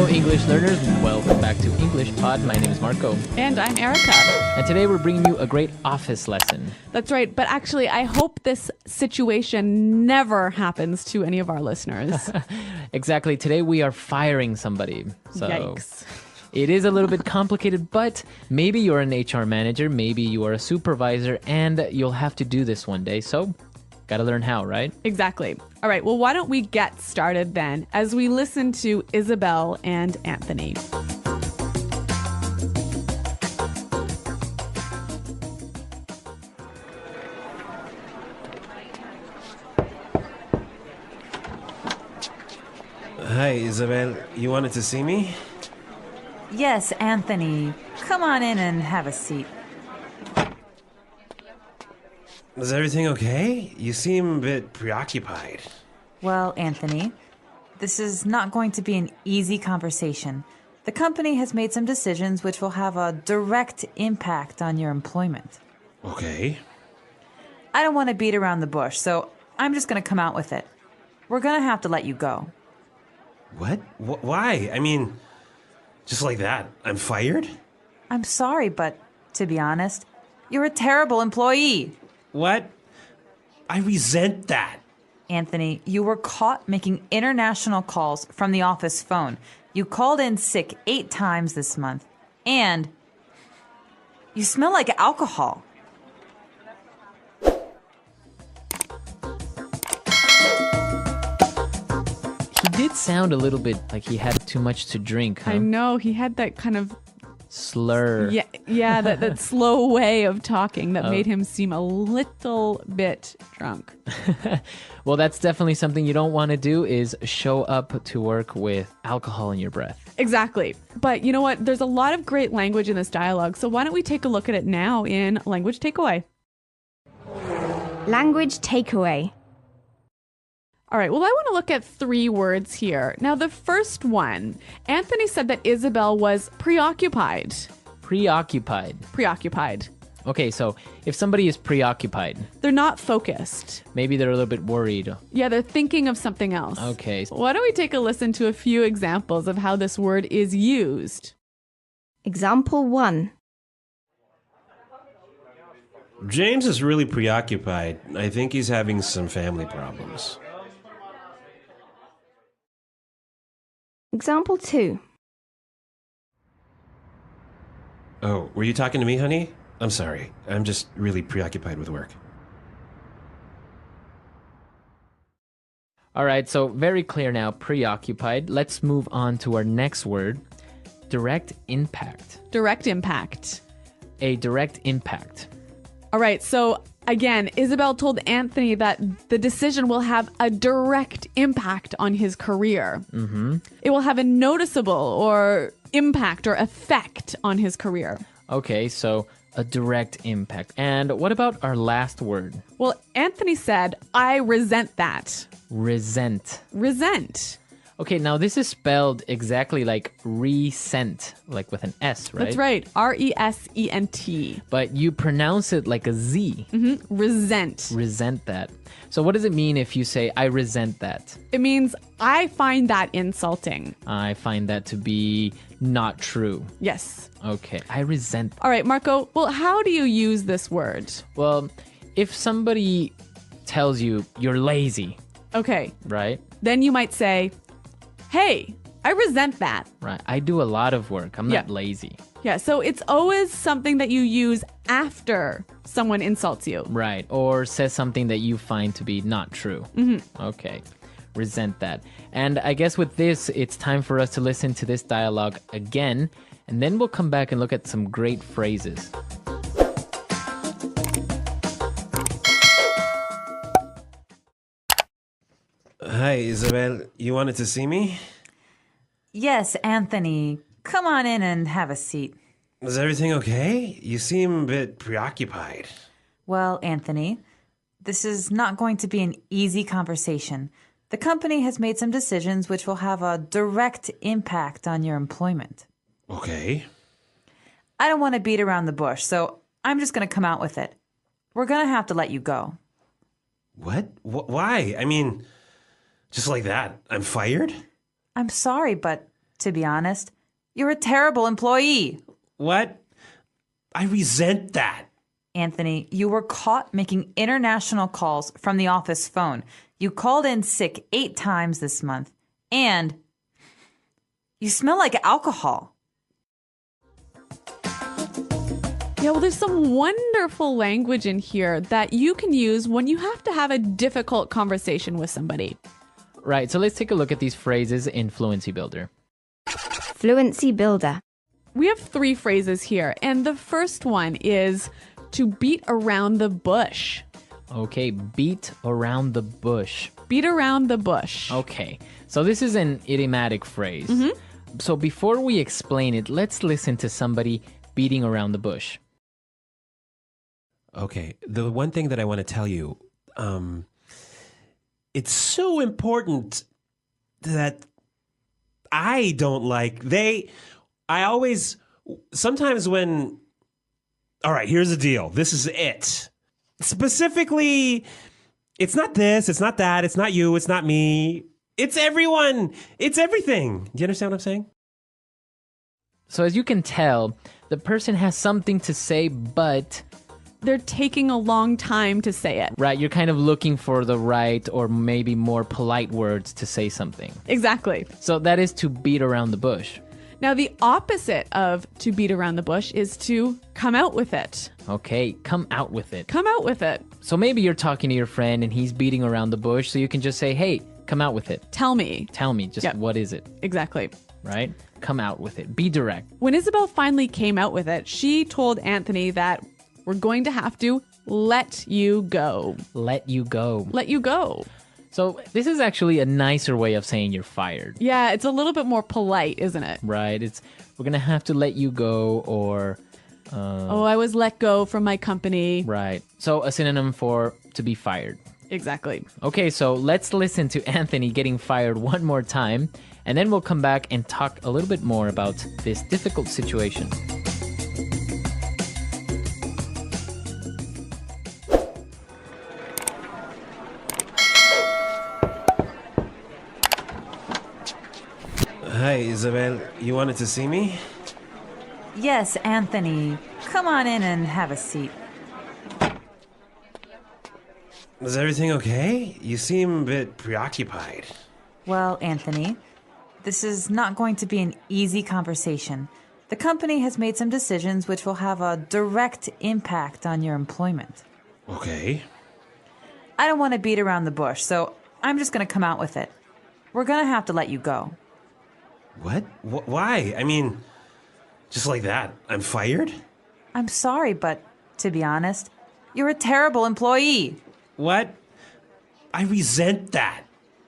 English learners. Welcome back to English Pod. My name is Marco. And I'm Erica. And today we're bringing you a great office lesson. That's right. But actually, I hope this situation never happens to any of our listeners. Exactly. Today we are firing somebody. So Yikes. it is a little bit complicated, but maybe you're an HR manager, maybe you are a supervisor, and you'll have to do this one day. So gotta learn how, right? Exactly. All right. Well, why don't we get started then as we listen to Isabel and Anthony. Hi, Isabel. You wanted to see me? Yes, Anthony. Come on in and have a seat. Is everything okay? You seem a bit preoccupied. Well, Anthony, this is not going to be an easy conversation. The company has made some decisions which will have a direct impact on your employment. Okay. I don't want to beat around the bush, so I'm just going to come out with it. We're going to have to let you go. What? Why? I mean, just like that, I'm fired? I'm sorry, but to be honest, you're a terrible employee. What? I resent that. Anthony, you were caught making international calls from the office phone. You called in sick 8 times this month. And you smell like alcohol. He did sound a little bit like he had too much to drink, huh? I know he had that kind of Slur. that slow way of talking that made him seem a little bit drunk. Well, that's definitely something you don't want to do, is show up to work with alcohol in your breath. Exactly. But you know what? There's a lot of great language in this dialogue. So why don't we take a look at it now in Language Takeaway? Language takeaway. All right, well, I want to look at 3 words here. Now, the first one, Anthony said that Isabel was preoccupied. Preoccupied. Preoccupied. Okay, so if somebody is preoccupied, They're not focused. maybe they're a little bit worried. Yeah, they're thinking of something else. Okay. Why don't we take a listen to a few examples of how this word is used? Example 1. James is really preoccupied. I think he's having some family problems. Example 2. Oh, were you talking to me, honey? I'm sorry. I'm just really preoccupied with work. All right, so very clear now, preoccupied. Let's move on to our next word, direct impact. Direct impact. A direct impact. All right, so again, Isabel told Anthony that the decision will have a direct impact on his career. Mm-hmm. It will have a noticeable or impact or effect on his career. Okay, so a direct impact. And what about our last word? Well, Anthony said, I resent that. Resent. Resent. Okay, now this is spelled exactly like resent, like with an S, right? That's right. R-E-S-E-N-T. But you pronounce it like a Z. Mm-hmm. Resent. Resent that. So what does it mean if you say, I resent that? It means I find that insulting. I find that to be not true. Yes. Okay, I resent that. All right, Marco. Well, how do you use this word? Well, if somebody tells you you're lazy, Okay. right? Then you might say, hey, I resent that. Right. I do a lot of work. I'm not Yeah. lazy. Yeah, so it's always something that you use after someone insults you. Right. Or says something that you find to be not true. Mm-hmm. Okay. Resent that. And I guess with this, it's time for us to listen to this dialogue again, and then we'll come back and look at some great phrases. Hi, Isabel. You wanted to see me? Yes, Anthony. Come on in and have a seat. Is everything okay? You seem a bit preoccupied. Well, Anthony, this is not going to be an easy conversation. The company has made some decisions which will have a direct impact on your employment. Okay. I don't want to beat around the bush, so I'm just going to come out with it. We're going to have to let you go. What? Why? I mean, just like that, I'm fired? I'm sorry, but to be honest, you're a terrible employee. What? I resent that. Anthony, you were caught making international calls from the office phone. You called in sick 8 times this month. And you smell like alcohol. Yeah, well, there's some wonderful language in here that you can use when you have to have a difficult conversation with somebody. Right, so let's take a look at these phrases in Fluency Builder. Fluency Builder. We have 3 phrases here, and the first one is to beat around the bush. Okay, beat around the bush. Beat around the bush. Okay, so this is an idiomatic phrase. So before we explain it, let's listen to somebody beating around the bush. Okay, the one thing that I want to tell you, it's so important that I don't like, sometimes when, all right, here's the deal. This is it. Specifically, it's not this, it's not that, it's not you, it's not me. It's everyone. It's everything. Do you understand what I'm saying? So as you can tell, the person has something to say, but They're taking a long time to say it. right, you're kind of looking for the right or maybe more polite words to say something. Exactly. So that is to beat around the bush. Now, the opposite of to beat around the bush is to come out with it. Okay, come out with it. Come out with it. So maybe you're talking to your friend and he's beating around the bush, so you can just say, hey, come out with it. Tell me. Tell me, just Yep. what is it, Exactly. right? Come out with it. Be direct. When Isabel finally came out with it, she told Anthony that we're going to have to let you go. Let you go. Let you go. So this is actually a nicer way of saying you're fired, Yeah, it's a little bit more polite, isn't it? right? We're going to have to let you go, or Oh, I was let go from my company. right. So a synonym for to be fired. Exactly. Okay, so let's listen to Anthony getting fired one more time, and then we'll come back and talk a little bit more about this difficult situation. Hi, Isabel. You wanted to see me? Yes, Anthony. Come on in and have a seat. Is everything okay? You seem a bit preoccupied. Well, Anthony, this is not going to be an easy conversation. The company has made some decisions which will have a direct impact on your employment. Okay. I don't want to beat around the bush, so I'm just going to come out with it. We're going to have to let you go. What? Why? I mean, just like that, I'm fired? I'm sorry, but to be honest, you're a terrible employee. What? I resent that.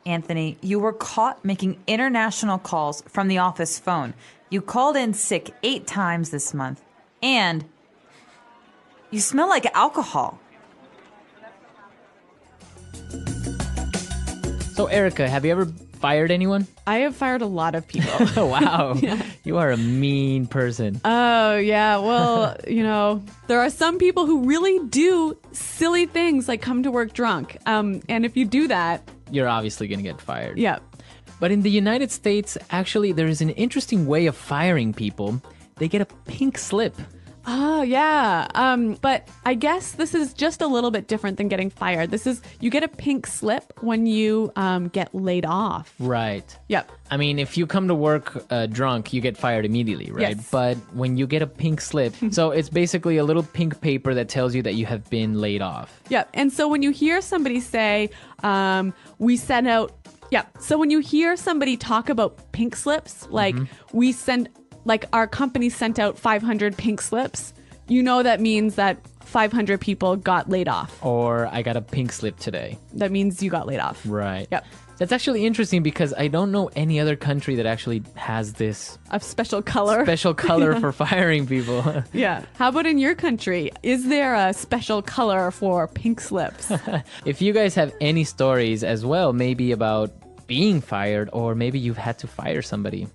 Anthony, you were caught making international calls from the office phone. You called in sick 8 times this month. And you smell like alcohol. So Erica, have you ever fired anyone? I have fired a lot of people. Oh, wow. You are a mean person. Oh, yeah. Well, there are some people who really do silly things like come to work drunk. And if you do that, You're obviously going to get fired. yeah. But in the United States, actually, there is an interesting way of firing people. They get a pink slip. Oh, yeah. But I guess this is just a little bit different than getting fired. You get a pink slip when you get laid off. Right. Yep. I mean, if you come to work drunk, you get fired immediately, right? Yes. But when you get a pink slip, so it's basically a little pink paper that tells you that you have been laid off. Yep. And so when you hear somebody say, we sent out, so when you hear somebody talk about pink slips, like our company sent out 500 pink slips, that means that 500 people got laid off. Or I got a pink slip today. That means you got laid off. Right. Yep. That's actually interesting because I don't know any other country that actually has this A special color. special color for firing people. Yeah. How about in your country? Is there a special color for pink slips? If you guys have any stories as well, maybe about being fired, or maybe you've had to fire somebody.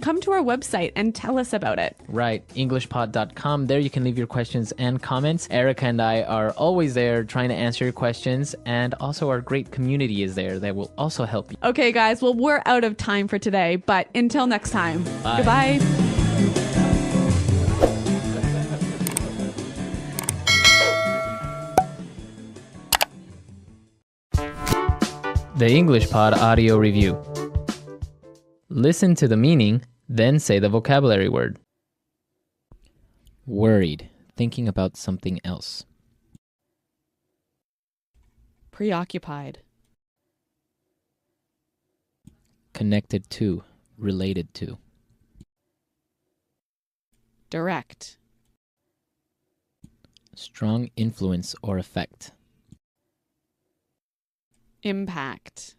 Come to our website and tell us about it. Right, englishpod.com. There you can leave your questions and comments. Erica and I are always there trying to answer your questions, and also our great community is there that will also help you. Okay, guys, well, we're out of time for today, but until next time, Bye. Goodbye. The English Pod Audio Review. Listen to the meaning, then say the vocabulary word. Worried, thinking about something else. Preoccupied. Connected to, related to. Direct. Strong influence or effect. Impact.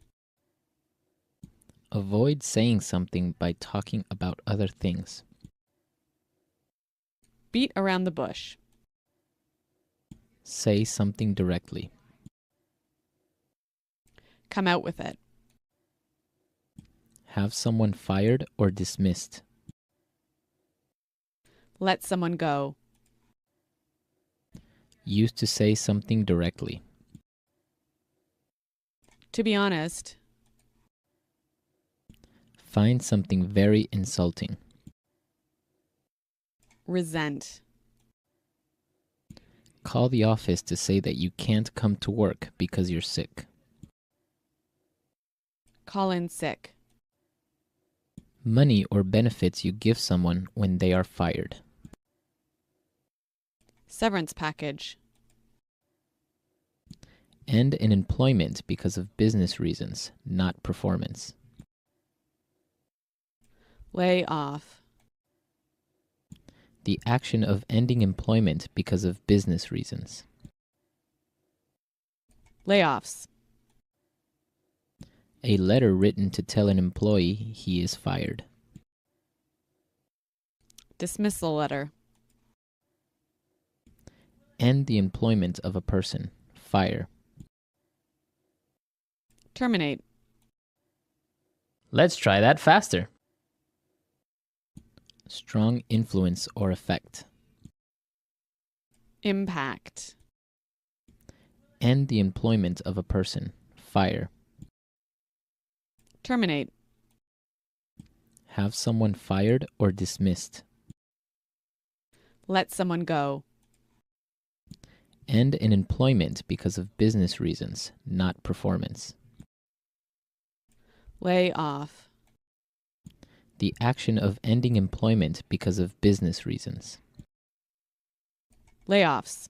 Avoid saying something by talking about other things. Beat around the bush. Say something directly. Come out with it. Have someone fired or dismissed. Let someone go. Use to say something directly. To be honest. Find something very insulting. Resent. Call the office to say that you can't come to work because you're sick. Call in sick. Money or benefits you give someone when they are fired. Severance package. End in employment because of business reasons, not performance. Lay off. The action of ending employment because of business reasons. Layoffs. A letter written to tell an employee he is fired. Dismissal letter. End the employment of a person. Fire. Terminate. Let's try that faster. Strong influence or effect. Impact. End the employment of a person. Fire. Terminate. Have someone fired or dismissed. Let someone go. End in employment because of business reasons, not performance. Lay off. The action of ending employment because of business reasons. Layoffs.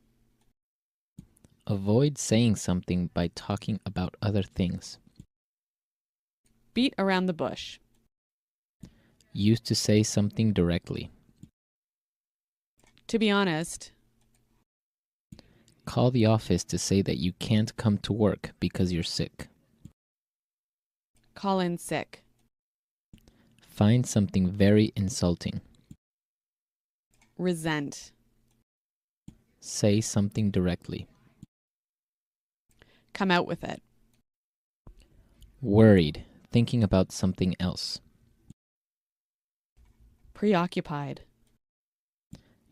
Avoid saying something by talking about other things. Beat around the bush. Use to say something directly. To be honest. Call the office to say that you can't come to work because you're sick. Call in sick. Find something very insulting. Resent. Say something directly. Come out with it. Worried, thinking about something else. Preoccupied.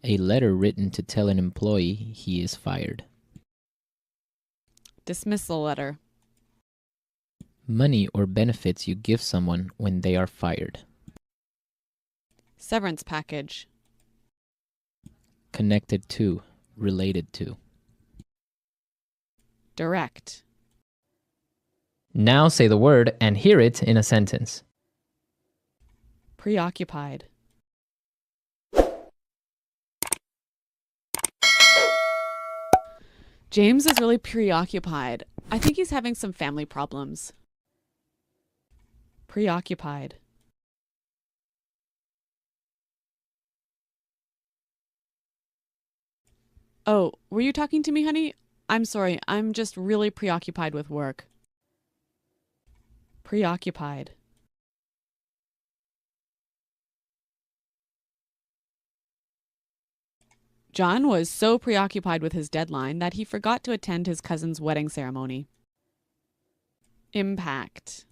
A letter written to tell an employee he is fired. Dismissal letter. Money or benefits you give someone when they are fired. Severance package. Connected to, related to. Direct. Now say the word and hear it in a sentence. Preoccupied. James is really preoccupied. I think he's having some family problems. Preoccupied. Oh, were you talking to me, honey? I'm sorry. I'm just really preoccupied with work. Preoccupied. John was so preoccupied with his deadline that he forgot to attend his cousin's wedding ceremony. Impact.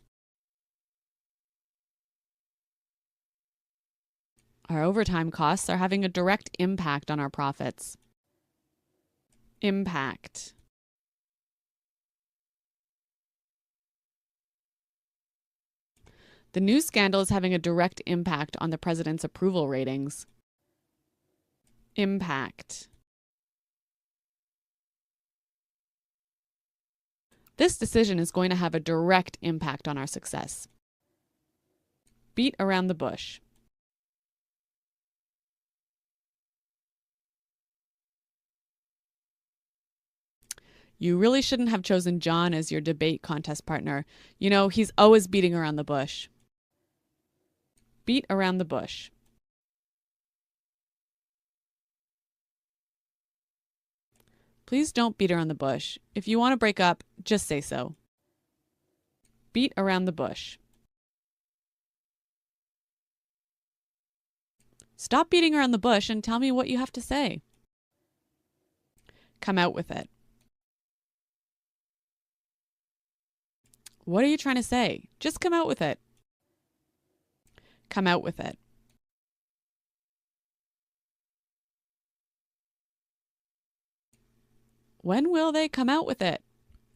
Our overtime costs are having a direct impact on our profits. Impact. The news scandal is having a direct impact on the president's approval ratings. Impact. This decision is going to have a direct impact on our success. Beat around the bush. You really shouldn't have chosen John as your debate contest partner. You know, he's always beating around the bush. Beat around the bush. Please don't beat around the bush. If you want to break up, just say so. Beat around the bush. Stop beating around the bush and tell me what you have to say. Come out with it. What are you trying to say? Just come out with it. Come out with it. When will they come out with it?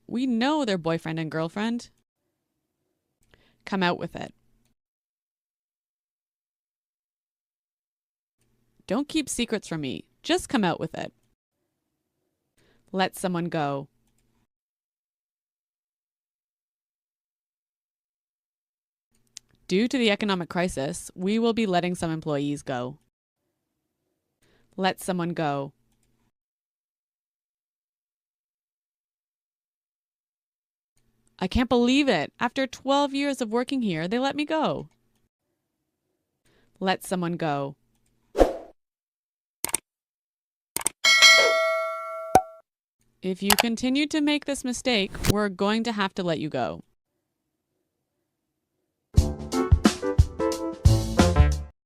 We know they're boyfriend and girlfriend. Come out with it. Don't keep secrets from me. Just come out with it. Let someone go. Due to the economic crisis, we will be letting some employees go. Let someone go. I can't believe it. After 12 years of working here, they let me go. Let someone go. If you continue to make this mistake, we're going to have to let you go.